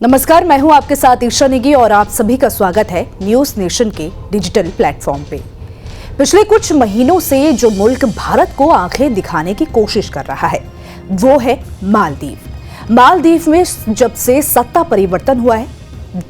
नमस्कार, मैं हूं आपके साथ ईशा नेगी और आप सभी का स्वागत है न्यूज नेशन के डिजिटल प्लेटफॉर्म पे। पिछले कुछ महीनों से जो मुल्क भारत को आंखें दिखाने की कोशिश कर रहा है वो है मालदीव। मालदीव में जब से सत्ता परिवर्तन हुआ है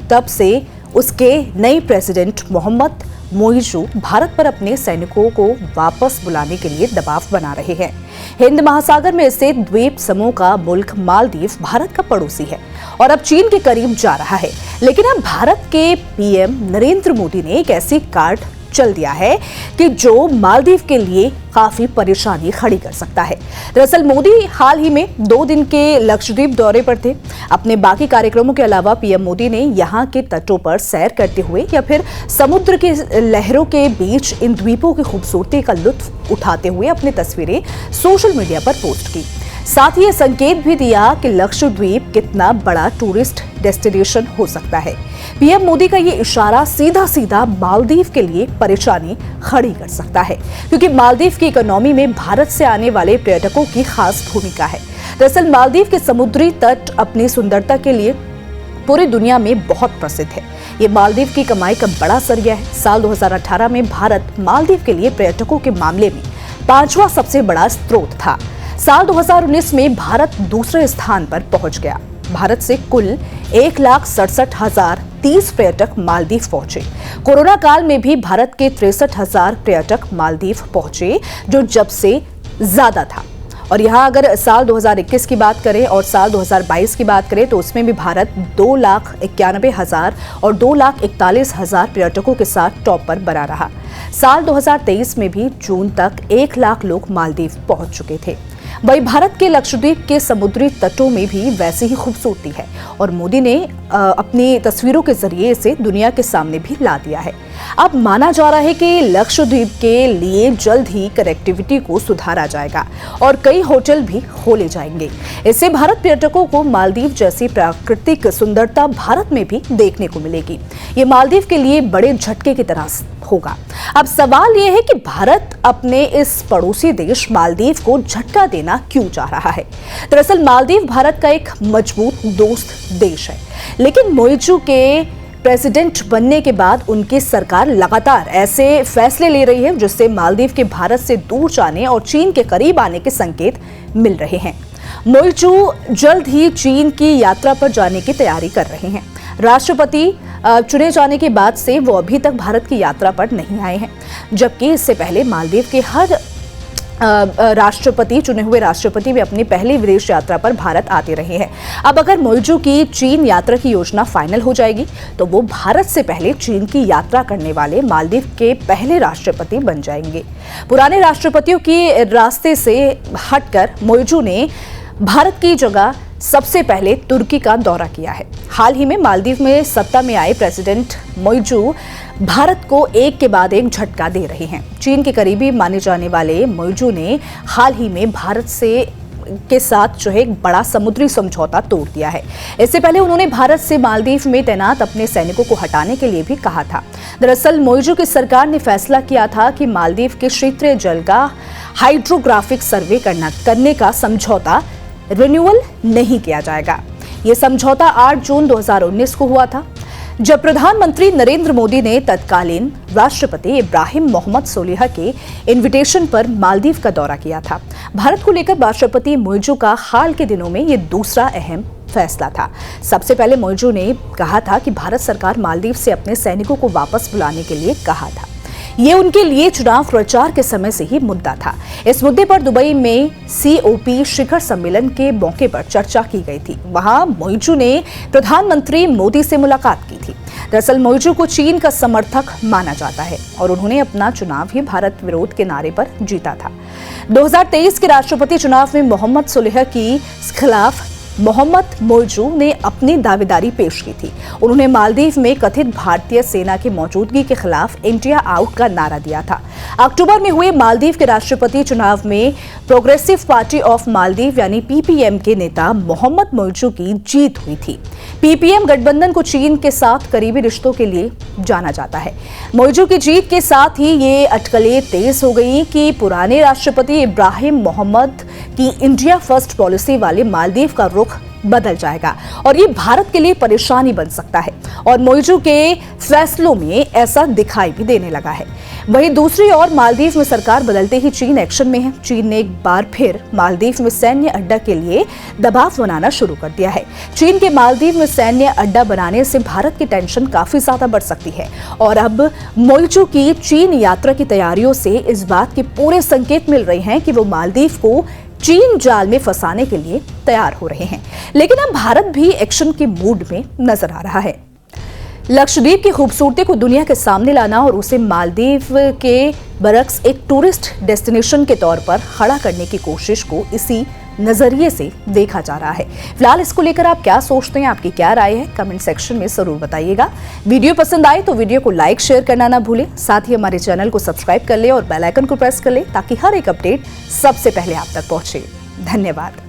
तब से उसके नए प्रेसिडेंट मोहम्मद मोइजू भारत पर अपने सैनिकों को वापस बुलाने के लिए दबाव बना रहे हैं। हिंद महासागर में स्थित द्वीप समूह का मुल्क मालदीव भारत का पड़ोसी है और अब चीन के करीब जा रहा है। लेकिन अब भारत के पीएम नरेंद्र मोदी ने एक ऐसी कार्ड चल दिया है कि जो मालदीव के लिए काफी परेशानी खड़ी कर सकता है। दरअसल मोदी हाल ही में 2 दिन के लक्षद्वीप दौरे पर थे। अपने बाकी कार्यक्रमों के अलावा पीएम मोदी ने यहां के तटों पर सैर करते हुए या फिर समुद्र की लहरों के बीच इन द्वीपों की खूबसूरती का लुत्फ उठाते हुए अपनी तस्वीरें सोशल मीडिया पर पोस्ट की। साथ ही ये संकेत भी दिया कि लक्षद्वीप कितना बड़ा टूरिस्ट डेस्टिनेशन हो सकता है। पीएम मोदी का ये इशारा सीधा सीधा मालदीव के लिए परेशानी खड़ी कर सकता है, क्योंकि मालदीव की इकोनॉमी में भारत से आने वाले पर्यटकों की खास भूमिका है। दरअसल मालदीव के समुद्री तट अपनी सुंदरता के लिए पूरी दुनिया में बहुत प्रसिद्ध है। ये मालदीव की कमाई का बड़ा जरिया है। साल 2018 में भारत मालदीव के लिए पर्यटकों के मामले में 5वां सबसे बड़ा स्रोत था। साल 2019 में भारत दूसरे स्थान पर पहुंच गया। भारत से कुल 1,67,030 पर्यटक मालदीव पहुंचे। कोरोना काल में भी भारत के 63,000 पर्यटक मालदीव पहुंचे, जो जब से ज्यादा था। और यहाँ अगर साल 2021 की बात करें और साल 2022 की बात करें तो उसमें भी भारत 2,91,000 और 2,41,000 पर्यटकों के साथ टॉप पर बना रहा। साल 2023 में भी जून तक 1 लाख लोग मालदीव पहुंच चुके थे। वही भारत के लक्षद्वीप के समुद्री तटों में भी वैसी ही खूबसूरती है और मोदी ने अपनी तस्वीरों के जरिए इसे दुनिया के सामने भी ला दिया है। अब माना जा रहा है कि लक्षद्वीप के लिए जल्द ही कनेक्टिविटी को सुधारा जाएगा और कई होटल भी खोले जाएंगे। इससे भारत पर्यटकों को मालदीव जैसी प्राकृतिक सुंदरता भारत में भी देखने को मिलेगी। ये मालदीव के लिए बड़े झटके की तरह होगा। अब सवाल यह है कि भारत अपने इस पड़ोसी देश मालदीव को झटका देना क्यों चाह रहा है। दरअसल मालदीव भारत का एक मजबूत दोस्त देश है, लेकिन मोइजू के प्रेसिडेंट बनने के बाद उनकी सरकार लगातार ऐसे फैसले ले रही है जिससे मालदीव के भारत से दूर जाने और चीन के करीब आने के संकेत मिल रहे हैं। मोइजू जल्द ही चीन की यात्रा पर जाने की तैयारी कर रहे हैं। राष्ट्रपति चुने जाने के बाद से वो अभी तक भारत की यात्रा पर नहीं आए हैं, जबकि इससे पहले मालदीव के हर चुने हुए राष्ट्रपति भी अपनी पहली विदेश यात्रा पर भारत आते रहे हैं। अब अगर मोइजू की चीन यात्रा की योजना फाइनल हो जाएगी तो वो भारत से पहले चीन की यात्रा करने वाले मालदीव के पहले राष्ट्रपति बन जाएंगे। पुराने राष्ट्रपतियों के रास्ते से हटकर मोइजू ने भारत की जगह सबसे पहले तुर्की का दौरा किया है। हाल ही में मालदीव में सत्ता में आए प्रेसिडेंट मोइजू भारत को एक के बाद एक झटका दे रहे हैं। चीन के करीबी माने जाने वाले मोइजू ने हाल ही में भारत के साथ जो है एक बड़ा समुद्री समझौता तोड़ दिया है। इससे पहले उन्होंने भारत से मालदीव में तैनात अपने सैनिकों को हटाने के लिए भी कहा था। दरअसल मोइजू की सरकार ने फैसला किया था कि मालदीव के क्षेत्रीय जल का हाइड्रोग्राफिक सर्वे करने का समझौता रिन्यूअल नहीं किया जाएगा। यह समझौता 8 जून 2019 को हुआ था, जब प्रधानमंत्री नरेंद्र मोदी ने तत्कालीन राष्ट्रपति इब्राहिम मोहम्मद सोलिह के इनविटेशन पर मालदीव का दौरा किया था। भारत को लेकर राष्ट्रपति मोइजू का हाल के दिनों में यह दूसरा अहम फैसला था। सबसे पहले मोइजू ने कहा था कि भारत सरकार मालदीव से अपने सैनिकों को वापस बुलाने के लिए कहा था। ये उनके लिए चुनाव प्रचार के समय से ही मुद्दा था। इस मुद्दे पर दुबई में COP शिखर सम्मेलन के मौके पर चर्चा की गई थी। वहां मोइजू ने प्रधानमंत्री मोदी से मुलाकात की थी। दरअसल मोइजू को चीन का समर्थक माना जाता है और उन्होंने अपना चुनाव ही भारत विरोध के नारे पर जीता था। 2023 के राष्ट्रपति चुनाव में मोहम्मद सोलिह के खिलाफ मोहम्मद मोइजू ने अपनी दावेदारी पेश की थी। उन्होंने मालदीव में कथित भारतीय सेना की मौजूदगी के खिलाफ इंडिया आउट का नारा दिया था। अक्टूबर में हुए मालदीव के राष्ट्रपति चुनाव में प्रोग्रेसिव पार्टी ऑफ मालदीव यानी PPM के नेता मोहम्मद मोइजू की जीत हुई थी। PPM गठबंधन को चीन के साथ करीबी रिश्तों के लिए जाना जाता है। मोइजू की जीत के साथ ही ये अटकलें तेज हो गई कि पुराने राष्ट्रपति इब्राहिम मोहम्मद की इंडिया फर्स्ट पॉलिसी वाले मालदीव का रुख बदल जाएगा और ये भारत के लिए परेशानी बन सकता है और मोइजू के फैसलों में ऐसा दिखाई भी देने लगा है। वहीं दूसरी ओर मालदीव में सरकार बदलते ही चीन एक्शन में है। चीन ने एक बार फिर मालदीव में सैन्य अड्डा के लिए दबाव बनाना शुरू कर दिया है। चीन के मालदीव में सैन्य अड्डा बनाने से भारत की टेंशन काफी ज्यादा बढ़ सकती है और अब मोइजू की चीन यात्रा की तैयारियों से इस बात के पूरे संकेत मिल रहे हैं कि वो मालदीव को चीन जाल में फंसाने के लिए तैयार हो रहे हैं। लेकिन अब भारत भी एक्शन के मूड में नजर आ रहा है। लक्षद्वीप की खूबसूरती को दुनिया के सामने लाना और उसे मालदीव के बरक्स एक टूरिस्ट डेस्टिनेशन के तौर पर खड़ा करने की कोशिश को इसी नजरिए से देखा जा रहा है। फिलहाल इसको लेकर आप क्या सोचते हैं, आपकी क्या राय है, कमेंट सेक्शन में जरूर बताइएगा। वीडियो पसंद आए तो वीडियो को लाइक शेयर करना ना भूलें। साथ ही हमारे चैनल को सब्सक्राइब कर ले और बेल आइकन को प्रेस कर ले ताकि हर एक अपडेट सबसे पहले आप तक पहुंचे। धन्यवाद।